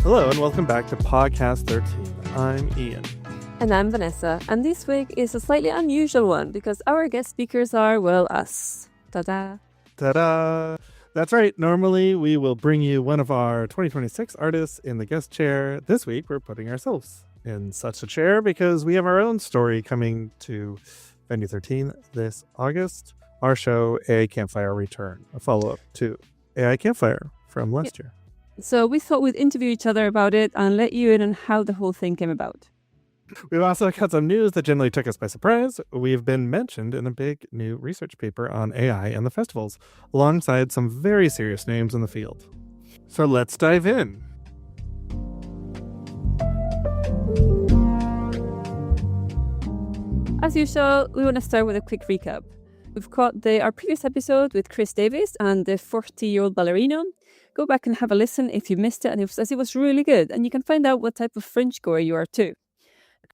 Hello and welcome back to Podcast 13. I'm Ian. And I'm Vanessa, and this week is a slightly unusual one because our guest speakers are, well, us. Ta-da! Ta-da! That's right. Normally we will bring you one of our 2026 artists in the guest chair. This week we're putting ourselves in such a chair because we have our own story coming to Venue 13 this August. Our show, AI Campfire Return, a follow-up to AI Campfire from last year. So we thought we'd interview each other about it and let you in on how the whole thing came about. We've also got some news that generally took us by surprise. We've been mentioned in a big new research paper on AI and the festivals, alongside some very serious names in the field. So let's dive in. As usual, we want to start with a quick recap. We've got our previous episode with Chris Davis and the 40-year-old ballerino. Go back and have a listen if you missed it, and it was really good, and you can find out what type of Fringe goer you are too.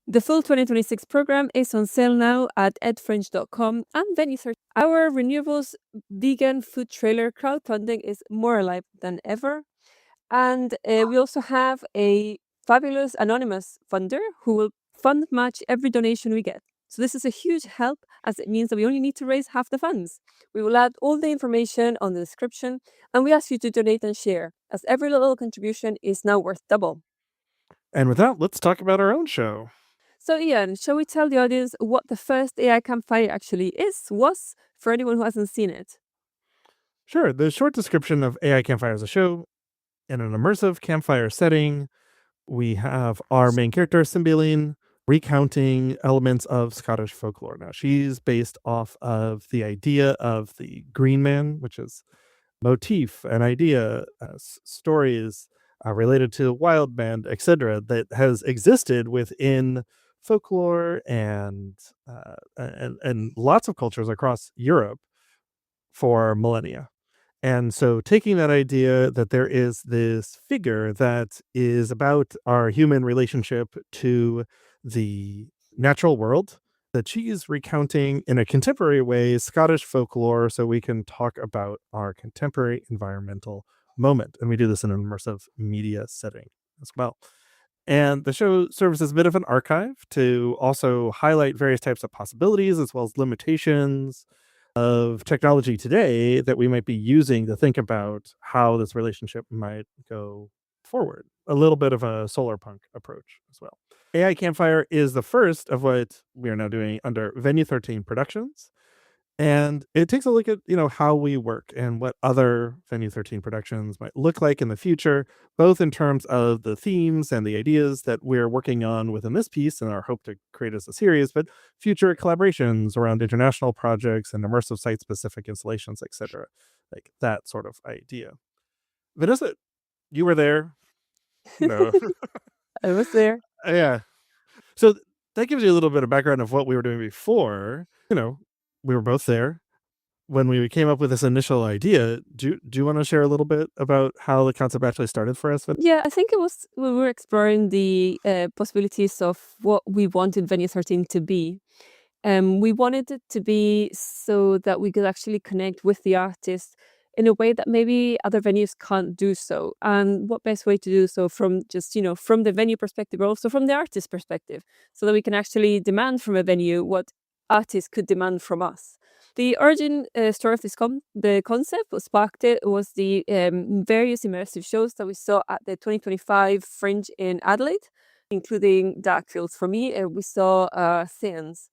The full 2026 program is on sale now at edfringe.com and Venue 13. Our renewables vegan food trailer crowdfunding is more alive than ever. And we also have a fabulous anonymous funder who will fund match every donation we get. So this is a huge help, as it means that we only need to raise half the funds. We will add all the information on the description, and we ask you to donate and share, as every little contribution is now worth double. And with that, let's talk about our own show. So Ian, shall we tell the audience what the first AI Campfire actually was, for anyone who hasn't seen it? Sure. The short description of AI Campfire is a show in an immersive campfire setting. We have our main character, Cymbeline, recounting elements of Scottish folklore. Now, she's based off of the idea of the Green Man, which is motif, an idea, stories related to wild man, etc., that has existed within folklore and lots of cultures across Europe for millennia. And so taking that idea that there is this figure that is about our human relationship to the natural world, that she's recounting in a contemporary way Scottish folklore so we can talk about our contemporary environmental moment. And we do this in an immersive media setting as well. And the show serves as a bit of an archive to also highlight various types of possibilities as well as limitations of technology today that we might be using to think about how this relationship might go forward. A little bit of a solar punk approach as well. AI Campfire is the first of what we are now doing under Venue 13 Productions. And it takes a look at, how we work and what other Venue 13 productions might look like in the future, both in terms of the themes and the ideas that we're working on within this piece and our hope to create as a series, but future collaborations around international projects and immersive site-specific installations, etc. Like that sort of idea. Vanessa, you were there. No. I was there. Yeah. So that gives you a little bit of background of what we were doing before. We were both there when we came up with this initial idea. Do you want to share a little bit about how the concept actually started for us? Yeah, I think it was we were exploring the possibilities of what we wanted Venue 13 to be. We wanted it to be so that we could actually connect with the artist in a way that maybe other venues can't do so. And what best way to do so from just, from the venue perspective, but also from the artist perspective, so that we can actually demand from a venue what artists could demand from us. The origin story of the concept, what sparked it, was the various immersive shows that we saw at the 2025 Fringe in Adelaide, including Darkfields. For me, we saw Scenes.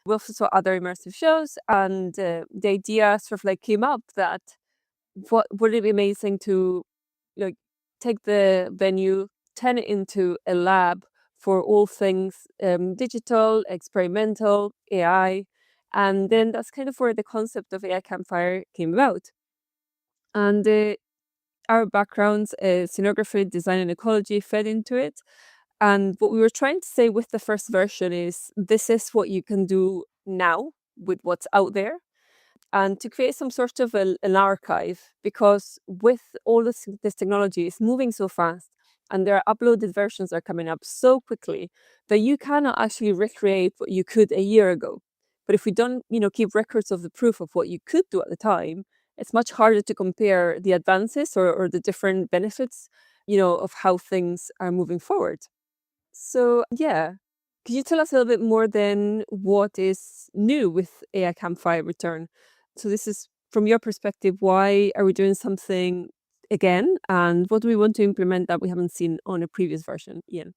We also saw other immersive shows, and the idea sort of came up that what would it be amazing to take the venue, turn it into a lab for all things digital, experimental, AI. And then that's kind of where the concept of AI Campfire came about. And our backgrounds, scenography, design, and ecology fed into it. And what we were trying to say with the first version is this is what you can do now with what's out there. And to create some sort of an archive, because with all this technology, it's moving so fast. And their uploaded versions are coming up so quickly that you cannot actually recreate what you could a year ago. But if we don't, keep records of the proof of what you could do at the time, it's much harder to compare the advances or the different benefits of how things are moving forward. So yeah, could you tell us a little bit more then what is new with AI Campfire Return? So this is from your perspective, why are we doing something again? And what do we want to implement that we haven't seen on a previous version, Ian?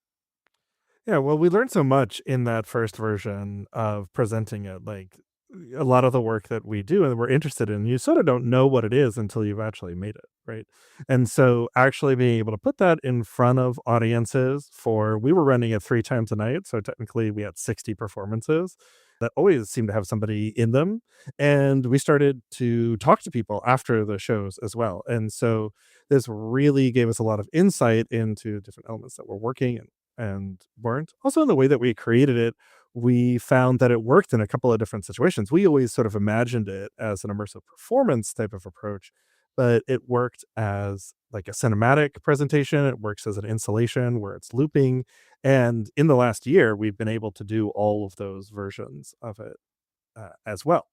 Yeah, well, we learned so much in that first version of presenting it. Like a lot of the work that we do and we're interested in, you sort of don't know what it is until you've actually made it, right? And so actually being able to put that in front of audiences we were running it 3 times a night. So technically we had 60 performances that always seemed to have somebody in them. And we started to talk to people after the shows as well. And so this really gave us a lot of insight into different elements that were working and weren't. Also, in the way that we created it, we found that it worked in a couple of different situations. We always sort of imagined it as an immersive performance type of approach, but it worked as like a cinematic presentation. It works as an installation where it's looping. And in the last year, we've been able to do all of those versions of it as well.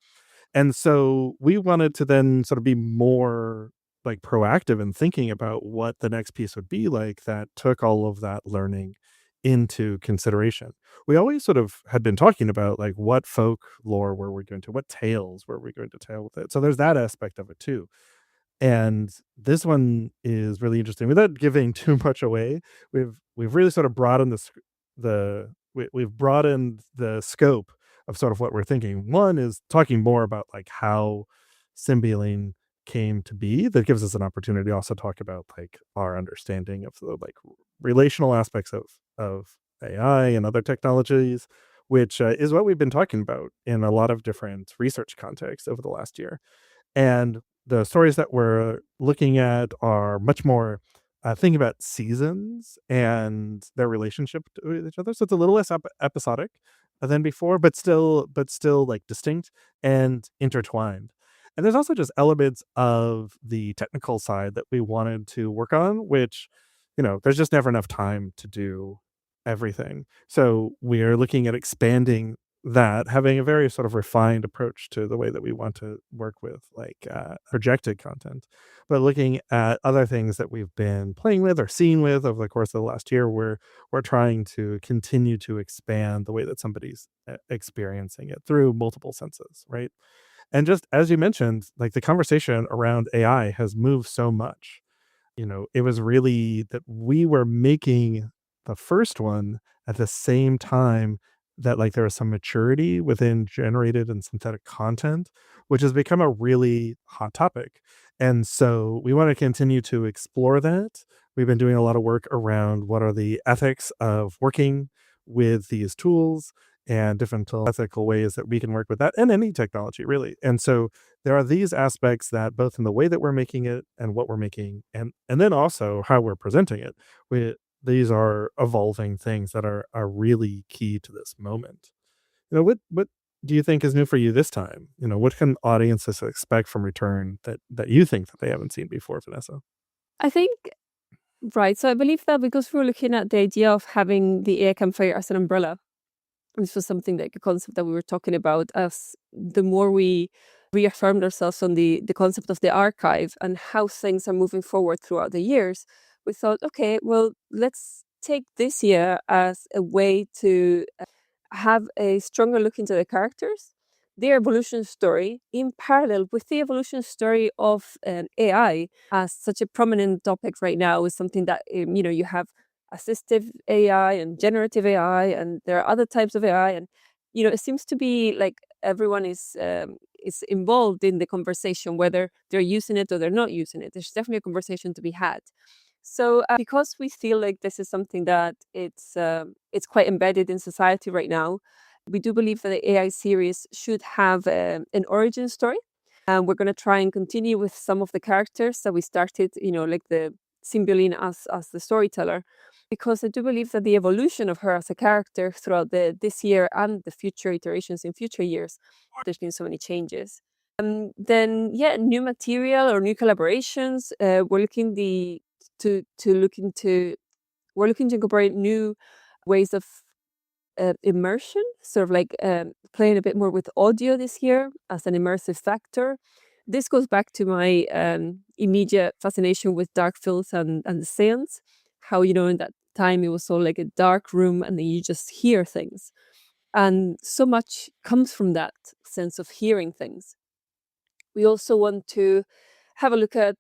And so we wanted to then sort of be more like proactive in thinking about what the next piece would be like that took all of that learning into consideration. We always sort of had been talking about like what folklore were we going to, what tales were we going to tell with it. So there's that aspect of it too. And this one is really interesting. Without giving too much away, we've really sort of broadened we've broadened the scope of sort of what we're thinking. One is talking more about like how Symbian came to be. That gives us an opportunity to also talk about like our understanding of the like relational aspects of AI and other technologies, which is what we've been talking about in a lot of different research contexts over the last year. And the stories that we're looking at are much more thinking about seasons and their relationship with each other. So it's a little less episodic than before, but still like distinct and intertwined. And there's also just elements of the technical side that we wanted to work on, which, there's just never enough time to do everything. So we are looking at expanding that, having a very sort of refined approach to the way that we want to work with like projected content, but looking at other things that we've been playing with or seen with over the course of the last year, where we're trying to continue to expand the way that somebody's experiencing it through multiple senses, right? And just as you mentioned, like the conversation around AI has moved so much. It was really that we were making the first one at the same time that, like, there was some maturity within generated and synthetic content, which has become a really hot topic. And so we wanna continue to explore that. We've been doing a lot of work around what are the ethics of working with these tools and different ethical ways that we can work with that and any technology, really. And so there are these aspects that both in the way that we're making it and what we're making and then also how we're presenting it, these are evolving things that are really key to this moment. What do you think is new for you this time? What can audiences expect from Return that you think that they haven't seen before, Vanessa? I think, right. So I believe that because we're looking at the idea of having the AI Campfire as an umbrella, this was something like a concept that we were talking about as the more we reaffirmed ourselves on the concept of the archive and how things are moving forward throughout the years. We thought, okay, well, let's take this year as a way to have a stronger look into the characters, their evolution story, in parallel with the evolution story of AI as such a prominent topic right now is something that you have assistive AI and generative AI, and there are other types of AI, and it seems to be like everyone is involved in the conversation, whether they're using it or they're not using it. There's definitely a conversation to be had. So, because we feel like this is something that it's quite embedded in society right now, we do believe that the AI series should have an origin story. And we're going to try and continue with some of the characters that we started, like the Cymbeline as the storyteller, because I do believe that the evolution of her as a character throughout this year and the future iterations in future years, there's been so many changes. Then, yeah, new material or new collaborations. To look into we're looking to incorporate new ways of immersion, sort of like playing a bit more with audio this year as an immersive factor. This goes back to my immediate fascination with dark fields and the seance. How, in that time it was all like a dark room and then you just hear things. And so much comes from that sense of hearing things. We also want to have a look at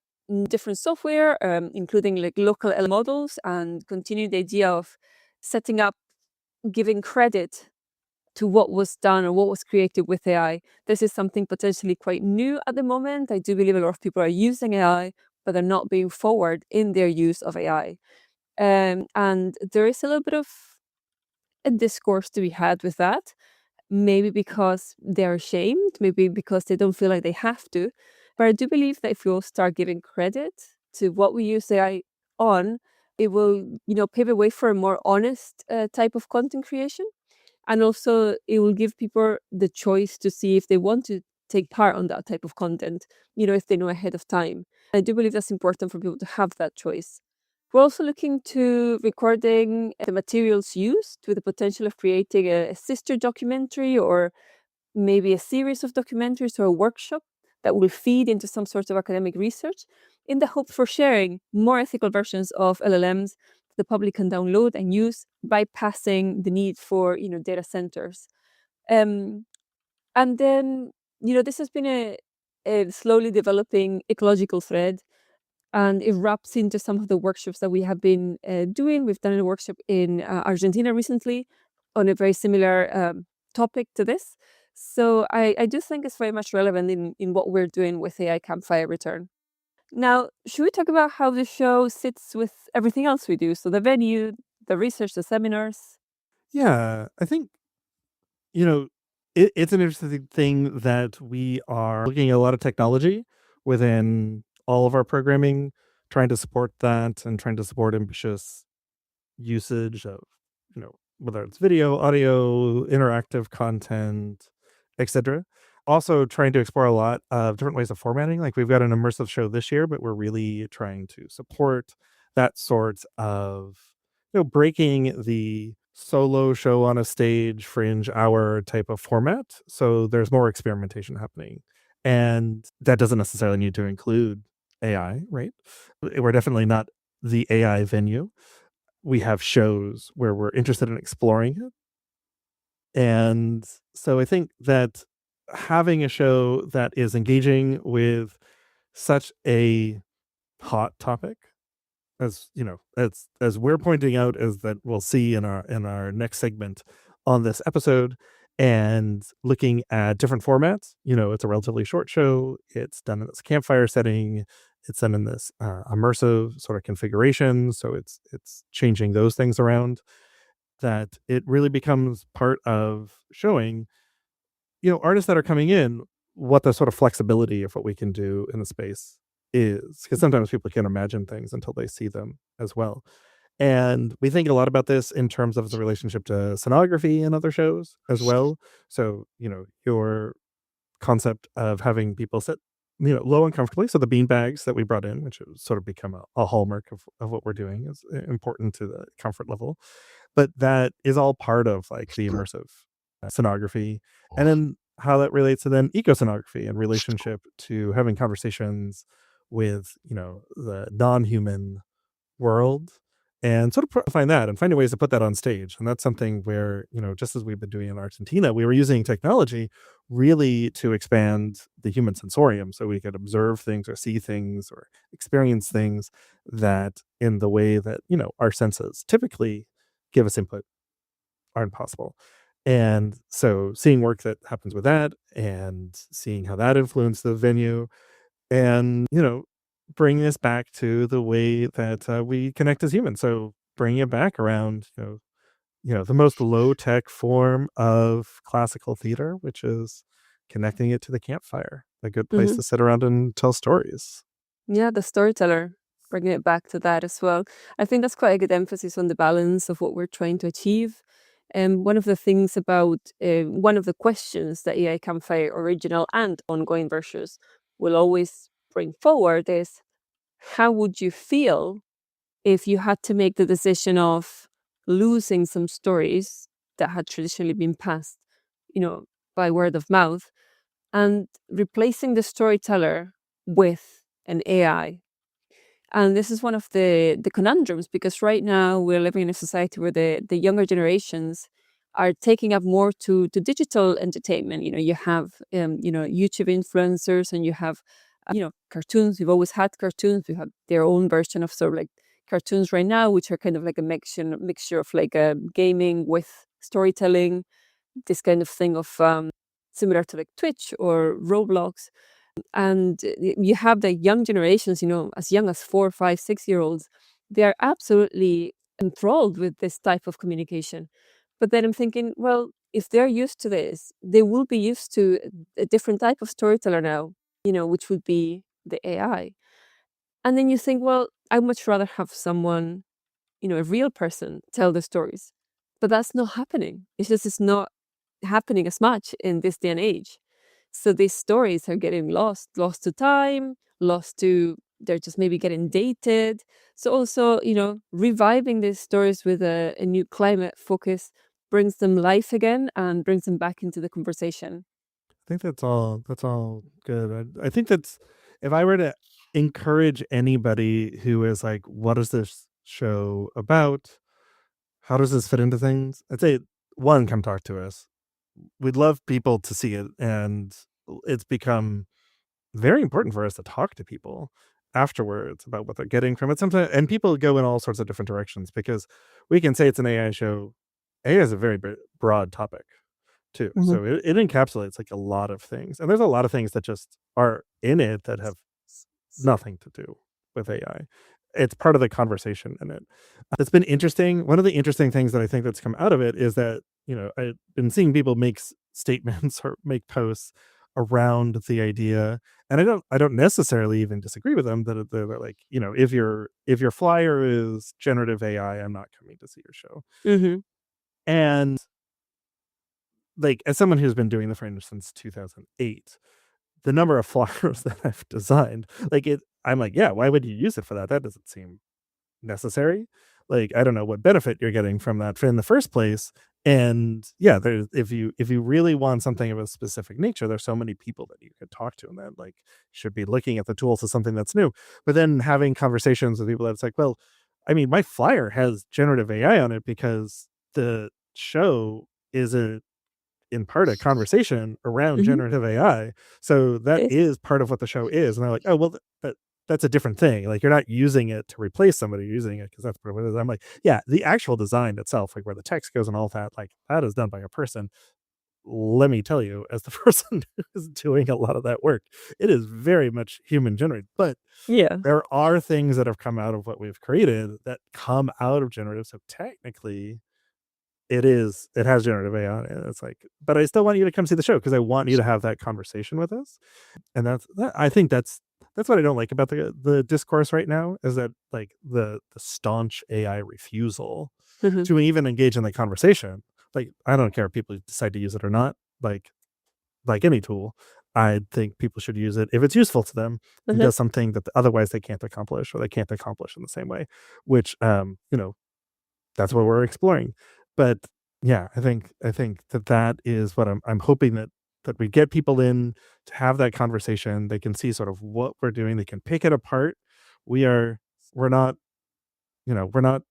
different software, including like local LLM models, and continue the idea of setting up, giving credit to what was done or what was created with AI. This is something potentially quite new at the moment. I do believe a lot of people are using AI, but they're not being forward in their use of AI. And there is a little bit of a discourse to be had with that. Maybe because they're ashamed, maybe because they don't feel like they have to. But I do believe that if we all start giving credit to what we use AI on, it will, pave a way for a more honest type of content creation. And also it will give people the choice to see if they want to take part on that type of content, if they know ahead of time. I do believe that's important for people to have that choice. We're also looking to recording the materials used with the potential of creating a sister documentary or maybe a series of documentaries or a workshop that will feed into some sort of academic research in the hope for sharing more ethical versions of LLMs the public can download and use, bypassing the need for data centers. Um, and then this has been a slowly developing ecological thread, and it wraps into some of the workshops that we have been doing. We've done a workshop in Argentina recently on a very similar topic to this. So I do think it's very much relevant in what we're doing with AI Campfire Return. Now, should we talk about how the show sits with everything else we do? So the venue, the research, the seminars. Yeah, I think, it's an interesting thing that we are looking at a lot of technology within all of our programming, trying to support that and trying to support ambitious usage of, whether it's video, audio, interactive content, etc. Also trying to explore a lot of different ways of formatting. Like we've got an immersive show this year, but we're really trying to support that sort of, breaking the solo show on a stage, fringe hour type of format. So there's more experimentation happening. And that doesn't necessarily need to include AI, right? We're definitely not the AI venue. We have shows where we're interested in exploring it. And so I think that having a show that is engaging with such a hot topic, as as we're pointing out, as that we'll see in our next segment on this episode, and looking at different formats. It's a relatively short show. It's done in this campfire setting. It's done in this immersive sort of configuration. So it's changing those things around. That it really becomes part of showing, artists that are coming in, what the sort of flexibility of what we can do in the space is. Because sometimes people can't imagine things until they see them as well. And we think a lot about this in terms of the relationship to scenography and other shows as well. So, your concept of having people sit, low and comfortably. So the bean bags that we brought in, which has sort of become a hallmark of what we're doing, is important to the comfort level. But that is all part of like the immersive scenography. And then how that relates to then ecoscenography and relationship to having conversations with, the non-human world, and sort of find that and finding ways to put that on stage. And that's something where, just as we've been doing in Argentina, we were using technology really to expand the human sensorium so we could observe things or see things or experience things that in the way that, our senses typically give us input aren't possible. And so seeing work that happens with that and seeing how that influenced the venue, and bringing this back to the way that we connect as humans. So bringing it back around, the most low tech form of classical theater, which is connecting it to the campfire, a good place Hmm. to sit around and tell stories. Yeah, the storyteller, bringing it back to that as well. I think that's quite a good emphasis on the balance of what we're trying to achieve. And one of the things about one of the questions that AI Campfire original and ongoing versions will always bring forward is, how would you feel if you had to make the decision of losing some stories that had traditionally been passed, you know, by word of mouth, and replacing the storyteller with an AI. And this is one of the conundrums, because right now we're living in a society where the younger generations are taking up more to digital entertainment. You have YouTube influencers, and you have cartoons. We've always had cartoons. We have their own version of sort of like cartoons right now, which are kind of like a mixture of like gaming with storytelling, this kind of thing of similar to like Twitch or Roblox. And you have the young generations, as young as 4, 5, 6 year olds. They are absolutely enthralled with this type of communication. But then I'm thinking, well, if they're used to this, they will be used to a different type of storyteller now, which would be the AI. And then you think, well, I'd much rather have someone, a real person, tell the stories. But that's not happening. It's not happening as much in this day and age. So these stories are getting lost to time, they're just maybe getting dated. So also, reviving these stories with a new climate focus brings them life again and brings them back into the conversation. I think that's all good. I think that's, if I were to encourage anybody who is like, what is this show about? How does this fit into things? I'd say, one, come talk to us. We'd love people to see it, and it's become very important for us to talk to people afterwards about what they're getting from it. Sometimes, and people go in all sorts of different directions, because we can say it's an AI show. AI is a very broad topic too. Hmm. So it encapsulates like a lot of things. And there's a lot of things that just are in it that have nothing to do with AI. It's part of the conversation in it. It's been interesting. One of the interesting things that I think that's come out of it is that, I've been seeing people make statements or make posts around the idea. And I don't necessarily even disagree with them, that they're like, if your flyer is generative AI, I'm not coming to see your show. Hmm. And like, as someone who's been doing the Fringe since 2008, the number of flyers that I've designed, I'm like, yeah, why would you use it for that? That doesn't seem necessary. Like, I don't know what benefit you're getting from that in the first place. And yeah, if you really want something of a specific nature, there's so many people that you could talk to, and that like should be looking at the tools as something that's new. But then having conversations with people that's like, well, I mean, my flyer has generative AI on it because the show is in part a conversation around Hmm. generative AI. So It that is. is part of what the show is. And they're like, oh, well, that's a different thing. Like, you're not using it to replace somebody, you're using it because that's part of what it is. I'm like, yeah, the actual design itself, like where the text goes and all that, like that is done by a person. Let me tell you, as the person who's doing a lot of that work, it is very much human generated. But Yeah. there are things that have come out of what we've created that come out of generative. So technically, it has generative AI on it. It's like, but I still want you to come see the show because I want you to have that conversation with us. And I think that's what I don't like about the discourse right now, is that like the staunch AI refusal Hmm. to even engage in the conversation. Like, I don't care if people decide to use it or not. Like any tool, I think people should use it if it's useful to them and Hmm. does something that otherwise they can't accomplish, or they can't accomplish in the same way, which that's what we're exploring. But yeah, I think that is what I'm hoping, that we get people in to have that conversation. They can see sort of what we're doing. They can pick it apart. We're not, we're not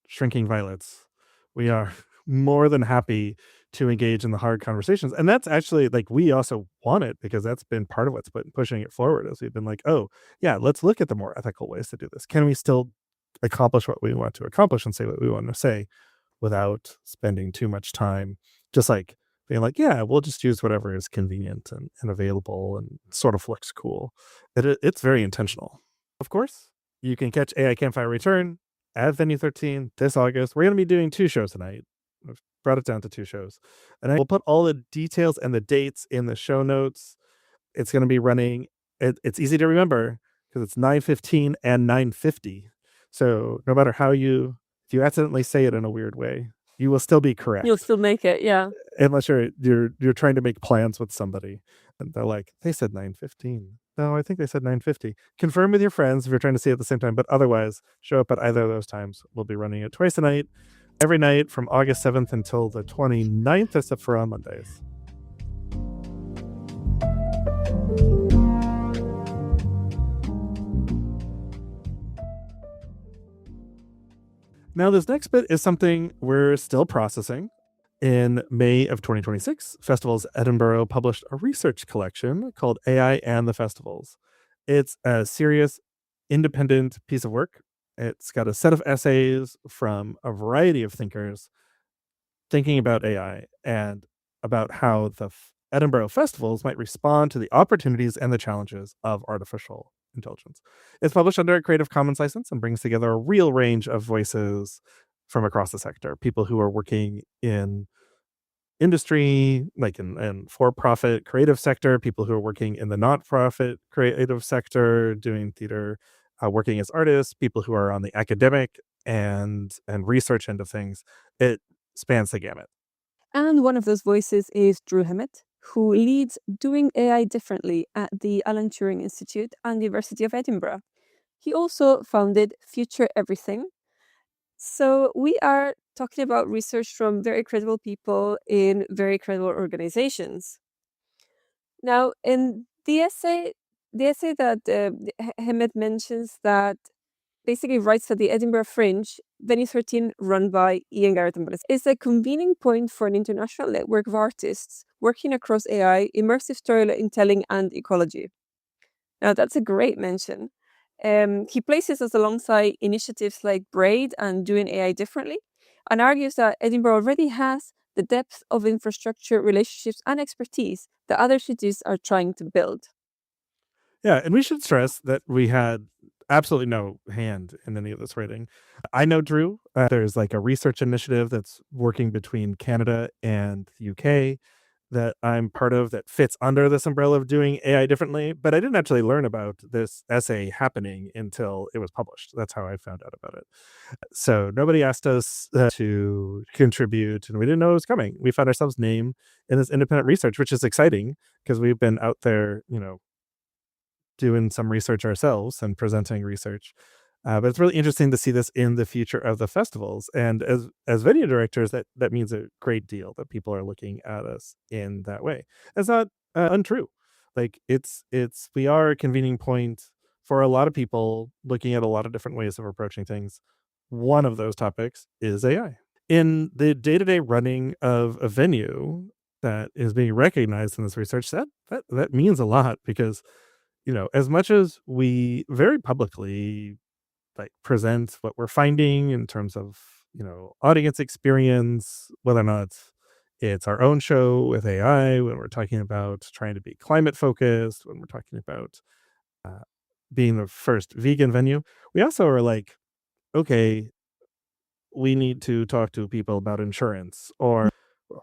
shrinking violets. We are more than happy to engage in the hard conversations. And that's actually, like, we also want it, because that's been part of what's been pushing it forward, as we've been like, oh yeah, let's look at the more ethical ways to do this. Can we still accomplish what we want to accomplish and say what we want to say without spending too much time just like being like, yeah, we'll just use whatever is convenient and available and sort of looks cool. It's very intentional. Of course, you can catch AI Campfire Return at Venue 13 this August. We're going to be doing 2 shows tonight. I've brought it down to 2 shows. And I will put all the details and the dates in the show notes. It's going to be running. It's easy to remember because it's 9:15 and 9:50. So no matter if you accidentally say it in a weird way, you will still be You'll correct, still make it. Yeah. unless you're trying to make plans with somebody, and they're like, they said 9:15. No, I think they said 9:50. Confirm with your friends if you're trying to see it at the same time, but otherwise, show up at either of those times. We'll be running it twice a night, every night from August 7th until the 29th, except for on Mondays. Now, this next bit is something we're still processing. In May of 2026, Festivals Edinburgh published a research collection called AI and the Festivals. It's a serious, independent piece of work. It's got a set of essays from a variety of thinkers thinking about AI and about how the Edinburgh festivals might respond to the opportunities and the challenges of artificial intelligence. It's published under a Creative Commons license and brings together a real range of voices from across the sector, people who are working in industry, like in for-profit creative sector, people who are working in the not-profit creative sector, doing theater, working as artists, people who are on the academic and research end of things. It spans the gamut. And one of those voices is Drew Hemment, who leads Doing AI Differently at the Alan Turing Institute and the University of Edinburgh. He also founded Future Everything. So we are talking about research from very credible people in very credible organizations. Now, in the essay that Hemmet mentions that basically writes that the Edinburgh Fringe, Venue 13, run by Ian Garrett and Bilingual, is a convening point for an international network of artists working across AI, immersive storytelling, and ecology. Now, that's a great mention. He places us alongside initiatives like Braid and Doing AI Differently, and argues that Edinburgh already has the depth of infrastructure, relationships, and expertise that other cities are trying to build. Yeah, and we should stress that we had absolutely no hand in any of this writing. I know Drew. There's like a research initiative that's working between Canada and the UK that I'm part of that fits under this umbrella of doing AI differently. But I didn't actually learn about this essay happening until it was published. That's how I found out about it. So nobody asked us to contribute, and we didn't know it was coming. We found ourselves named in this independent research, which is exciting because we've been out there, doing some research ourselves and presenting research. But it's really interesting to see this in the future of the festivals. And as video directors, that means a great deal that people are looking at us in that way. It's not untrue. Like it's we are a convening point for a lot of people looking at a lot of different ways of approaching things. One of those topics is AI. In the day-to-day running of a venue that is being recognized in this research, that means a lot because as much as we very publicly like present what we're finding in terms of, audience experience, whether or not it's our own show with AI, when we're talking about trying to be climate focused, when we're talking about uh, being the first vegan venue, we also are like, okay, we need to talk to people about insurance, or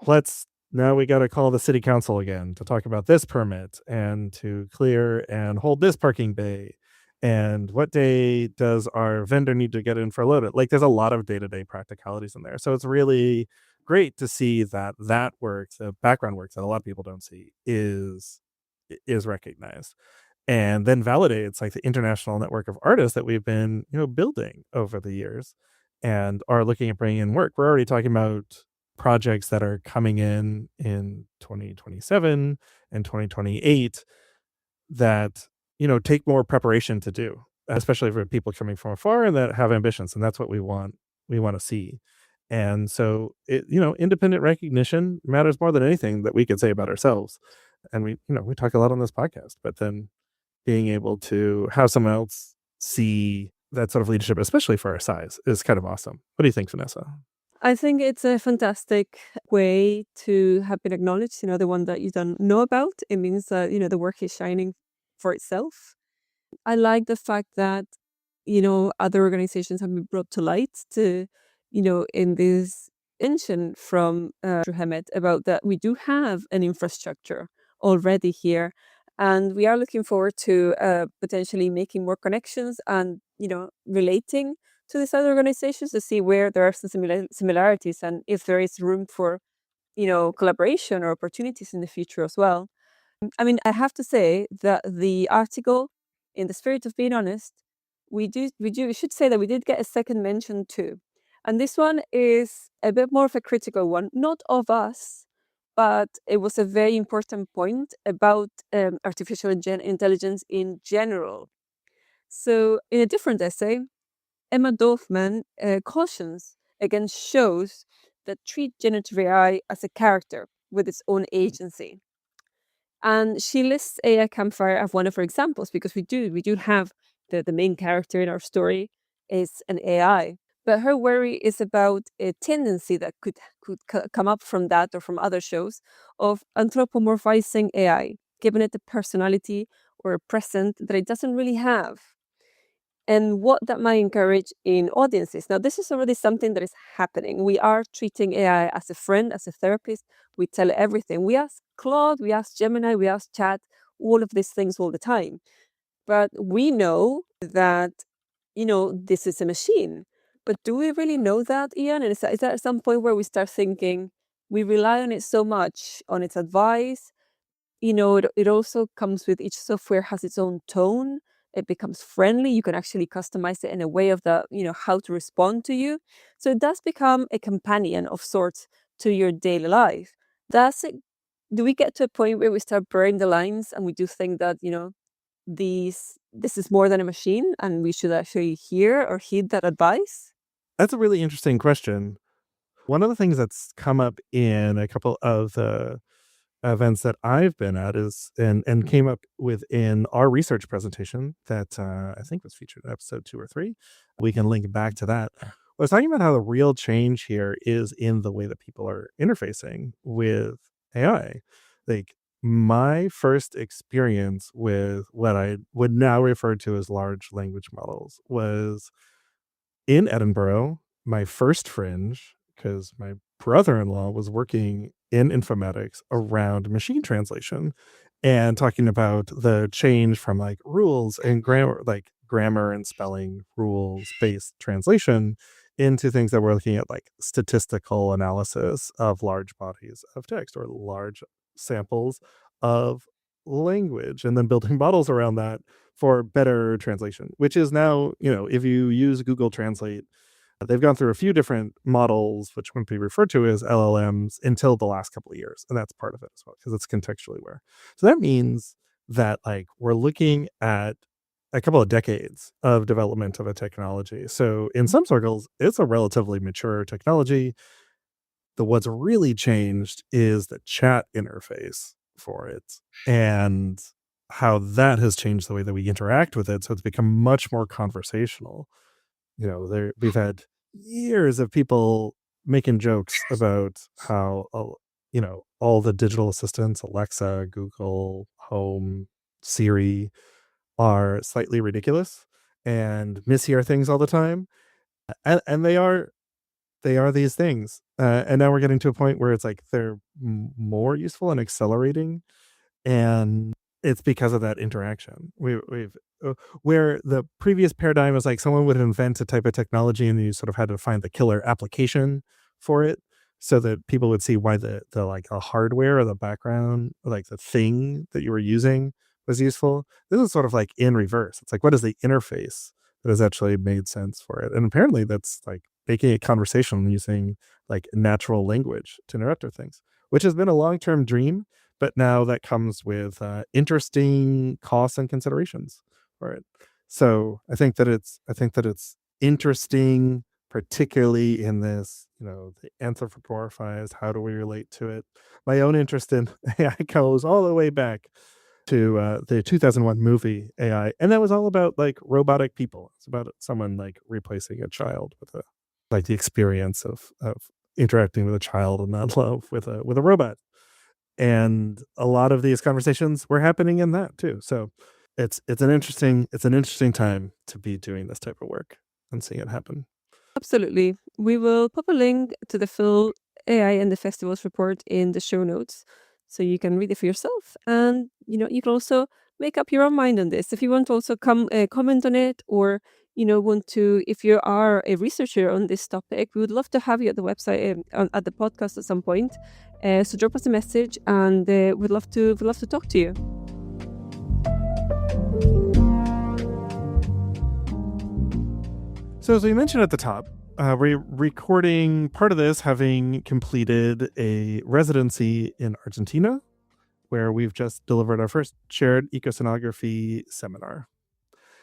let's now we got to call the city council again to talk about this permit and to clear and hold this parking bay, and what day does our vendor need to get in for load it. Like there's a lot of day-to-day practicalities in there, so it's really great to see that work, the background work that a lot of people don't see, is recognized and then validates like the international network of artists that we've been building over the years and are looking at bringing in work. We're already talking about projects that are coming in 2027 and 2028 that take more preparation to do, especially for people coming from afar and that have ambitions, and that's what we want to see. And so independent recognition matters more than anything that we could say about ourselves. And we talk a lot on this podcast, but then being able to have someone else see that sort of leadership, especially for our size, is kind of awesome. What do you think, Vanessa? I think it's a fantastic way to have been acknowledged, the one that you don't know about. It means that, the work is shining for itself. I like the fact that, other organizations have been brought to light to, in this mention from Drew Hammett about that we do have an infrastructure already here. And we are looking forward to potentially making more connections and, relating to these other organizations to see where there are some similarities and if there is room for, collaboration or opportunities in the future as well. I mean, I have to say that the article, in the spirit of being honest, we should say that we did get a second mention too. And this one is a bit more of a critical one, not of us, but it was a very important point about artificial intelligence in general. So, in a different essay, Emma Dorfman cautions against shows that treat generative AI as a character with its own agency. And she lists AI Campfire as one of her examples because we do have the main character in our story is an AI. But her worry is about a tendency that could come up from that or from other shows of anthropomorphizing AI, giving it a personality or a present that it doesn't really have, and what that might encourage in audiences. Now, this is already something that is happening. We are treating AI as a friend, as a therapist. We tell it everything. We ask Claude, we ask Gemini, we ask Chat, all of these things all the time. But we know that, this is a machine. But do we really know that, Ian? And is that at some point where we start thinking we rely on it so much, on its advice? It also comes with each software has its own tone. It becomes friendly. You can actually customize it in a way of how to respond to you. So it does become a companion of sorts to your daily life. Do we get to a point where we start blurring the lines and we do think that, this is more than a machine and we should actually hear or heed that advice? That's a really interesting question. One of the things that's come up in a couple of the events that I've been at is and came up within our research presentation that I think was featured in episode 2 or 3. We can link back to that. I was talking about how the real change here is in the way that people are interfacing with AI. Like my first experience with what I would now refer to as large language models was in Edinburgh, my first Fringe, because my brother-in-law was working in informatics around machine translation and talking about the change from like rules and grammar, like grammar and spelling rules based translation into things that we're looking at like statistical analysis of large bodies of text or large samples of language and then building models around that for better translation, which is now, if you use Google Translate, they've gone through a few different models, which would be referred to as LLMs until the last couple of years. And that's part of it as well, because it's contextually aware. So that means that like we're looking at a couple of decades of development of a technology. So in some circles, it's a relatively mature technology. What's really changed is the chat interface for it and how that has changed the way that we interact with it. So it's become much more conversational. We've had years of people making jokes about how, all the digital assistants, Alexa, Google, Home, Siri, are slightly ridiculous and mishear things all the time. And they are these things. And now we're getting to a point where it's like they're more useful and accelerating. And it's because of that interaction. We've where the previous paradigm was like someone would invent a type of technology and you sort of had to find the killer application for it so that people would see why the like a hardware or the background or like the thing that you were using was useful. This is sort of like in reverse. It's like, what is the interface that has actually made sense for it? And apparently that's like making it conversational using like natural language to interact with things, which has been a long-term dream, but now that comes with interesting costs and considerations for it. So I think that it's interesting, particularly in this, the anthropomorphized. How do we relate to it? My own interest in AI goes all the way back to the 2001 movie AI, and that was all about like robotic people. It's about someone like replacing a child with a like the experience of interacting with a child and not love with a robot. And a lot of these conversations were happening in that too. So it's an interesting time to be doing this type of work and seeing it happen. Absolutely. We will pop a link to the full AI and the festivals report in the show notes so you can read it for yourself. And, you can also make up your own mind on this. If you want to also comment on it or, if you are a researcher on this topic, we would love to have you at the website, at the podcast at some point. So drop us a message and we'd love to talk to you. So as we mentioned at the top, we're recording part of this having completed a residency in Argentina, where we've just delivered our first shared Ecoscenography seminar.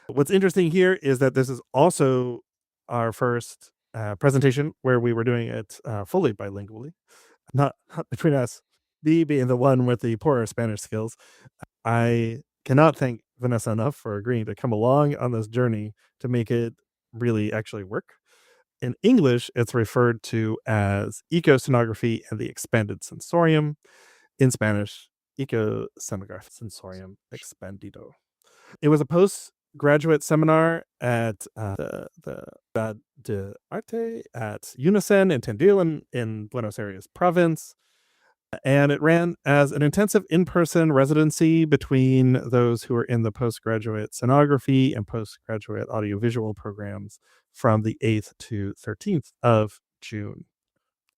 What's interesting here is that this is also our first presentation where we were doing it fully bilingually, not between us, me being the one with the poorer Spanish skills. I cannot thank Vanessa enough for agreeing to come along on this journey to make it really actually work. In English, it's referred to as Ecoscenography and the Expanded Sensorium. In Spanish, Ecoscenography Sensorium Expandido. It was a postgraduate seminar at the Facultad de Arte at UNICEN in Tandil in Buenos Aires province. And it ran as an intensive in-person residency between those who are in the postgraduate scenography and postgraduate audiovisual programs from the 8th to 13th of June.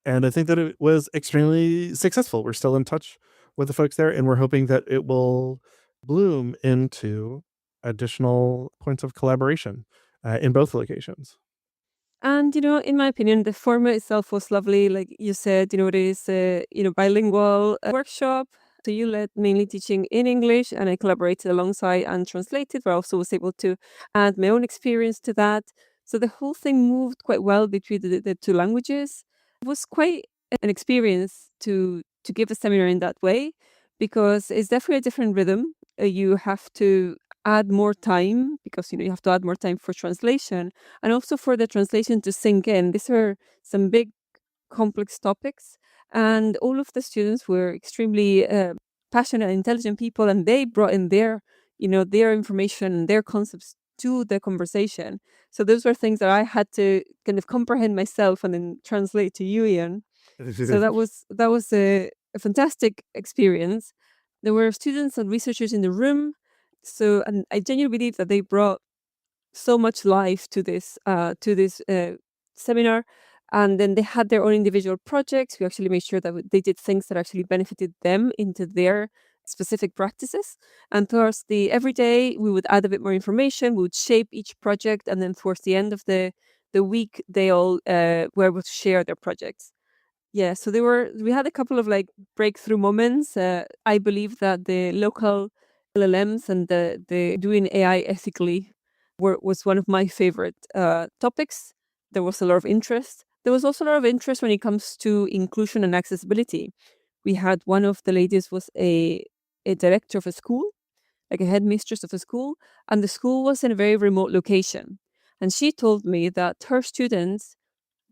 And I think that it was extremely successful. We're still in touch with the folks there, and we're hoping that it will bloom into additional points of collaboration in both locations. And, in my opinion, the format itself was lovely. Like you said, it is a, bilingual workshop. So you led mainly teaching in English and I collaborated alongside and translated, but I also was able to add my own experience to that. So the whole thing moved quite well between the two languages. It was quite an experience to give a seminar in that way because it's definitely a different rhythm. You have to add more time because you have to add more time for translation and also for the translation to sink in. These are some big complex topics and all of the students were extremely passionate and intelligent people and they brought in their information and their concepts to the conversation. So those were things that I had to kind of comprehend myself and then translate to you, Ian. So that was a fantastic experience. There were students and researchers in the room. So, and I genuinely believe that they brought so much life to this seminar, and then they had their own individual projects. We actually made sure that they did things that actually benefited them into their specific practices. And towards the every day, we would add a bit more information. We would shape each project, and then towards the end of the week, they all were able to share their projects. Yeah, so we had a couple of like breakthrough moments. I believe that the local LLMs and the doing AI ethically was one of my favorite topics. There was a lot of interest. There was also a lot of interest when it comes to inclusion and accessibility. We had one of the ladies was a director of a school, like a headmistress of a school, and the school was in a very remote location. And she told me that her students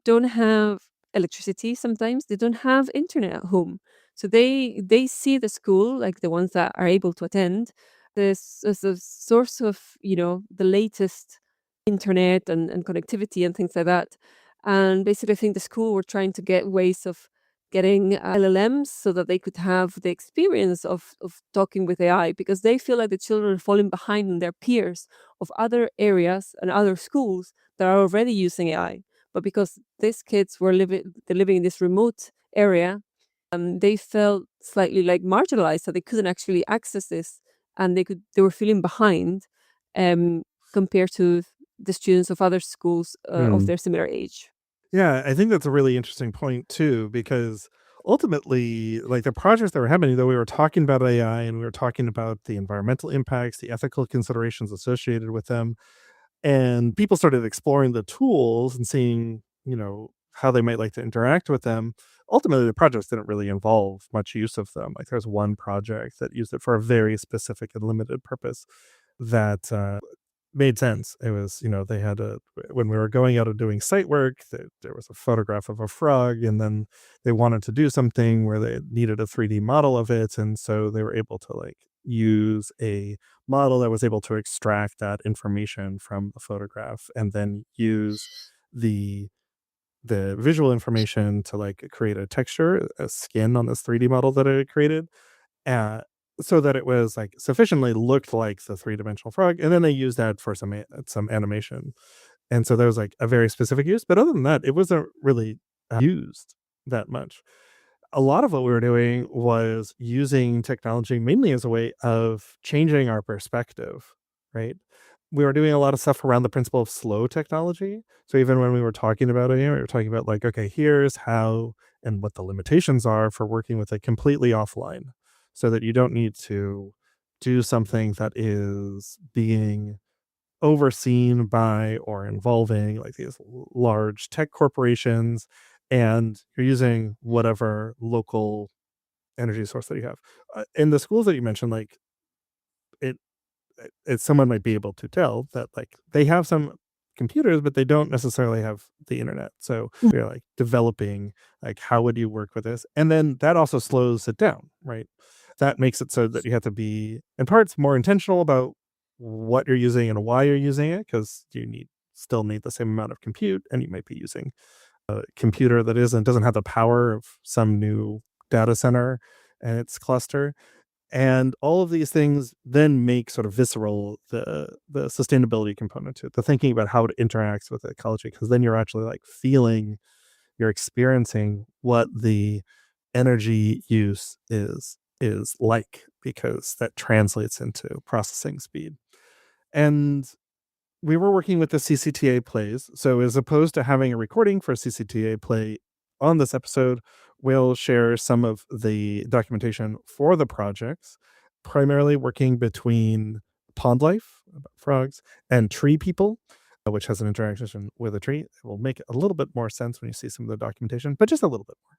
don't have electricity sometimes, they don't have internet at home, so they see the school, like the ones that are able to attend this as a source of the latest internet and connectivity and things like that. And basically I think the school were trying to get ways of getting LLMs so that they could have the experience of talking with AI, because they feel like the children are falling behind in their peers of other areas and other schools that are already using AI. But because these kids were living in this remote area, they felt slightly like marginalized, so they couldn't actually access this, and they were feeling behind um, compared to the students of other schools of their similar age. Yeah, I think that's a really interesting point too, because ultimately, like the projects that were happening, though we were talking about AI and we were talking about the environmental impacts, the ethical considerations associated with them, and people started exploring the tools and seeing, how they might like to interact with them. Ultimately, the projects didn't really involve much use of them. Like there's one project that used it for a very specific and limited purpose that made sense. It was, they had when we were going out and doing site work, there was a photograph of a frog, and then they wanted to do something where they needed a 3D model of it. And so they were able to like use a model that was able to extract that information from the photograph and then use the visual information to like create a texture, a skin on this 3D model that I had created. Uh, so that it was like sufficiently looked like the three-dimensional frog, and then they used that for some animation, and so there was like a very specific use. But other than that, it wasn't really used that much. A lot of what we were doing was using technology mainly as a way of changing our perspective, right? We were doing a lot of stuff around the principle of slow technology. So even when we were talking about it, we were talking about like, okay, here's how and what the limitations are for working with it completely offline, so that you don't need to do something that is being overseen by or involving like these large tech corporations, and you're using whatever local energy source that you have. In the schools that you mentioned, like it, someone might be able to tell that like they have some computers, but they don't necessarily have the internet. So we're like developing like how would you work with this, and then that also slows it down, right? That makes it so that you have to be in parts more intentional about what you're using and why you're using it, because you still need the same amount of compute, and you might be using a computer that doesn't have the power of some new data center and its cluster. And all of these things then make sort of visceral the sustainability component to it, the thinking about how it interacts with ecology, because then you're actually like you're experiencing what the energy use is like, because that translates into processing speed. And we were working with the CCTA plays. So as opposed to having a recording for a CCTA play on this episode, we'll share some of the documentation for the projects, primarily working between pond life, about frogs, and tree people, which has an interaction with a tree. It will make a little bit more sense when you see some of the documentation, but just a little bit more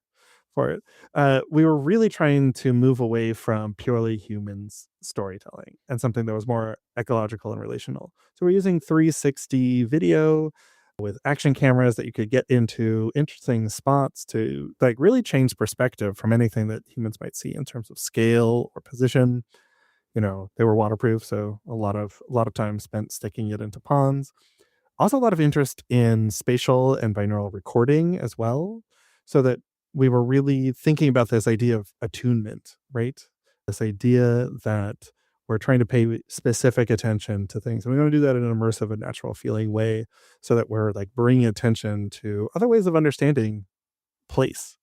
for it. We were really trying to move away from purely humans storytelling and something that was more ecological and relational. So we're using 360 video with action cameras that you could get into interesting spots to like really change perspective from anything that humans might see in terms of scale or position. They were waterproof, so a lot of time spent sticking it into ponds. Also, a lot of interest in spatial and binaural recording as well, so that we were really thinking about this idea of attunement, right? This idea that we're trying to pay specific attention to things. And we want to do that in an immersive and natural feeling way, so that we're like bringing attention to other ways of understanding place.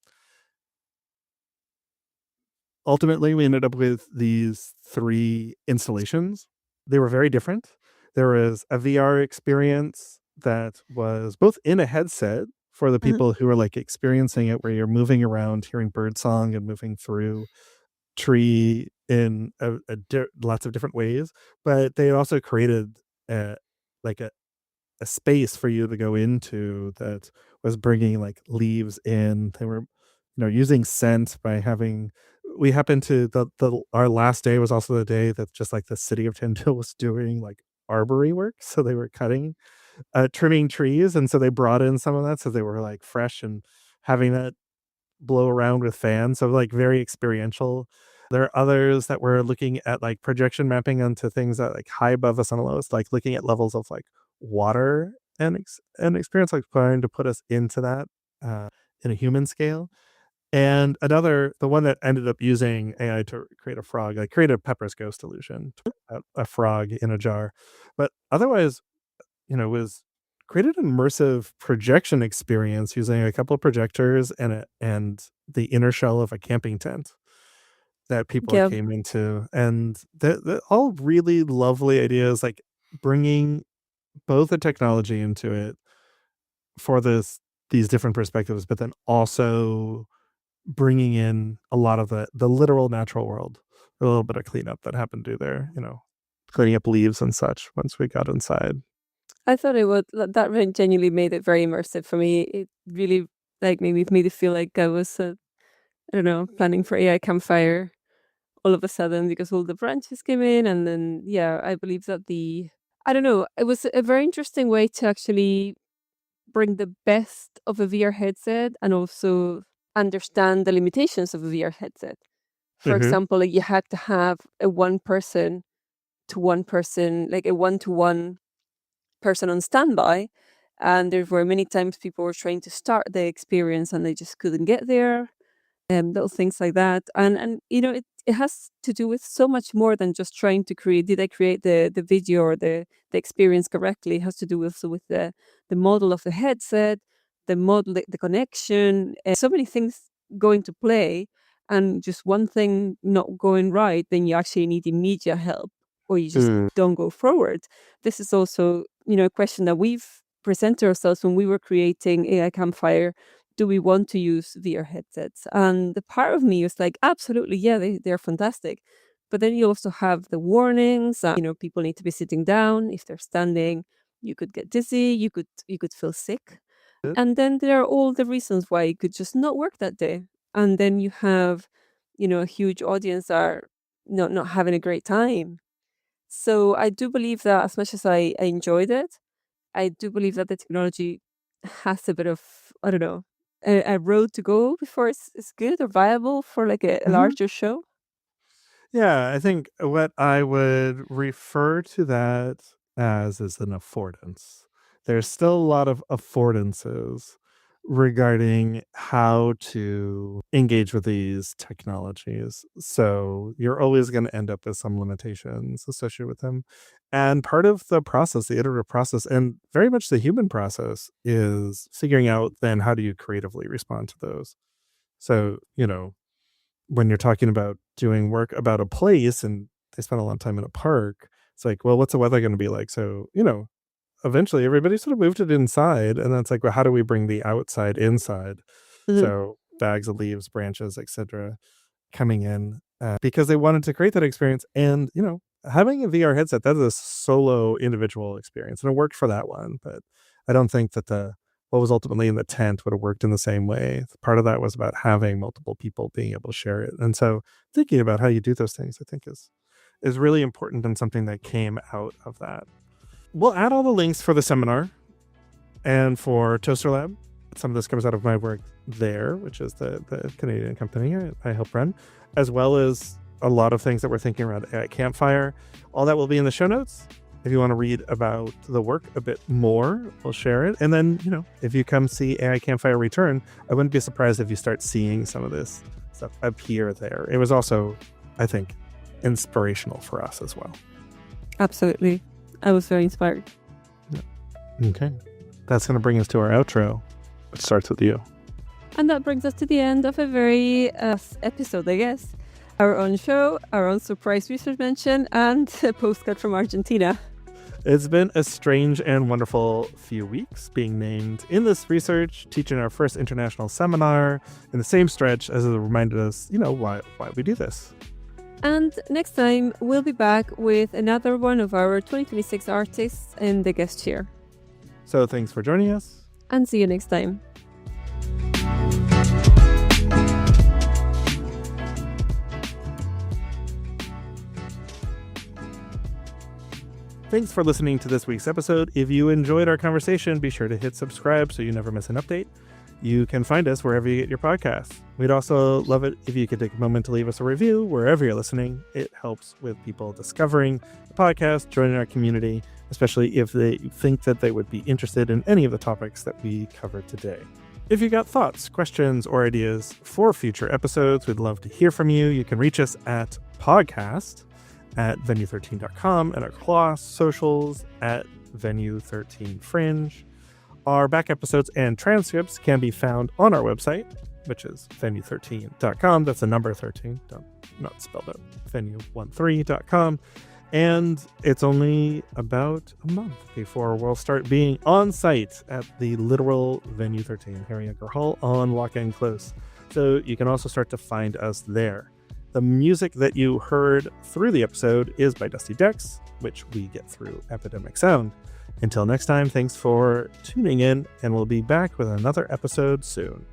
Ultimately, we ended up with these 3 installations. They were very different. There was a VR experience that was both in a headset for the Mhm. people who are like experiencing it, where you're moving around, hearing birdsong and moving through tree in lots of different ways. But they also created like a space for you to go into that was bringing like leaves in. They were, using scent by having. We happened to the our last day was also the day that just like the city of Tandil was doing like arbory work, so they were trimming trees, and so they brought in some of that, so they were like fresh and having that blow around with fans, so like very experiential. There are others that were looking at like projection mapping onto things that like high above us on the lowest, like looking at levels of like water and experience, like trying to put us into that in a human scale. And the one that ended up using AI to create a frog, like create a Pepper's Ghost illusion, to put a frog in a jar. But otherwise, was created an immersive projection experience using a couple of projectors and the inner shell of a camping tent that people Yeah, came into, and the all really lovely ideas, like bringing both the technology into it for these different perspectives, but then also bringing in a lot of the literal natural world, a little bit of cleanup that happened to there, cleaning up leaves and such once we got inside. I thought it would. That really genuinely made it very immersive for me. It really like made it feel like I was, I don't know, planning for AI Campfire all of a sudden because all the branches came in, and then yeah, I believe that I don't know, it was a very interesting way to actually bring the best of a VR headset and also understand the limitations of a VR headset. For Mhm. example, like you had to have a one person to one person, like a one to one person on standby. And there were many times people were trying to start the experience and they just couldn't get there, little things like that. And it has to do with so much more than just trying to create. Did I create the video or the experience correctly? It has to do also with the model of the headset, the model, the connection, so many things go into play. And just one thing not going right, then you actually need immediate help, or you just Mm. don't go forward. This is also a question that we've presented ourselves when we were creating AI Campfire. Do we want to use VR headsets? And the part of me was like, absolutely, yeah, they're fantastic. But then you also have the warnings. People need to be sitting down. If they're standing, you could get dizzy. You could feel sick. And then there are all the reasons why it could just not work that day. And then you have, a huge audience are not having a great time. So I do believe that as much as I enjoyed it, I do believe that the technology has a bit of, I don't know, a road to go before it's good or viable for like a larger show. Yeah, I think what I would refer to that as is an affordance. There's still a lot of affordances regarding how to engage with these technologies. So you're always going to end up with some limitations associated with them. And part of the process, the iterative process, and very much the human process, is figuring out then how do you creatively respond to those. So, when you're talking about doing work about a place and they spend a lot of time in a park, it's like, well, what's the weather going to be like? So, eventually everybody sort of moved it inside. And then it's like, well, how do we bring the outside inside? Mhm. So bags of leaves, branches, etc., coming in because they wanted to create that experience. And, having a VR headset, that is a solo individual experience. And it worked for that one. But I don't think that what was ultimately in the tent would have worked in the same way. Part of that was about having multiple people being able to share it. And so thinking about how you do those things, I think is really important and something that came out of that. We'll add all the links for the seminar and for Toaster Lab. Some of this comes out of my work there, which is the Canadian company I help run, as well as a lot of things that we're thinking around AI Campfire. All that will be in the show notes. If you want to read about the work a bit more, we'll share it. And then, if you come see AI Campfire return, I wouldn't be surprised if you start seeing some of this stuff appear there. It was also, I think, inspirational for us as well. Absolutely. I was very inspired. Okay. That's going to bring us to our outro, which starts with you. And that brings us to the end of a very episode, I guess. Our own show, our own surprise research mention, and a postcard from Argentina. It's been a strange and wonderful few weeks being named in this research, teaching our first international seminar in the same stretch as it reminded us, why we do this. And next time, we'll be back with another one of our 2026 artists in the guest chair. So thanks for joining us. And see you next time. Thanks for listening to this week's episode. If you enjoyed our conversation, be sure to hit subscribe so you never miss an update. You can find us wherever you get your podcasts. We'd also love it if you could take a moment to leave us a review wherever you're listening. It helps with people discovering the podcast, joining our community, especially if they think that they would be interested in any of the topics that we covered today. If you got thoughts, questions, or ideas for future episodes, we'd love to hear from you. You can reach us at podcast@venue13.com and across socials at venue13fringe. Our back episodes and transcripts can be found on our website, which is venue13.com. That's the number 13, not spelled out, venue13.com. And it's only about a month before we'll start being on site at the literal Venue 13, Harry Edgar Hall on Lock End Close. So you can also start to find us there. The music that you heard through the episode is by Dusty Dex, which we get through Epidemic Sound. Until next time, thanks for tuning in, and we'll be back with another episode soon.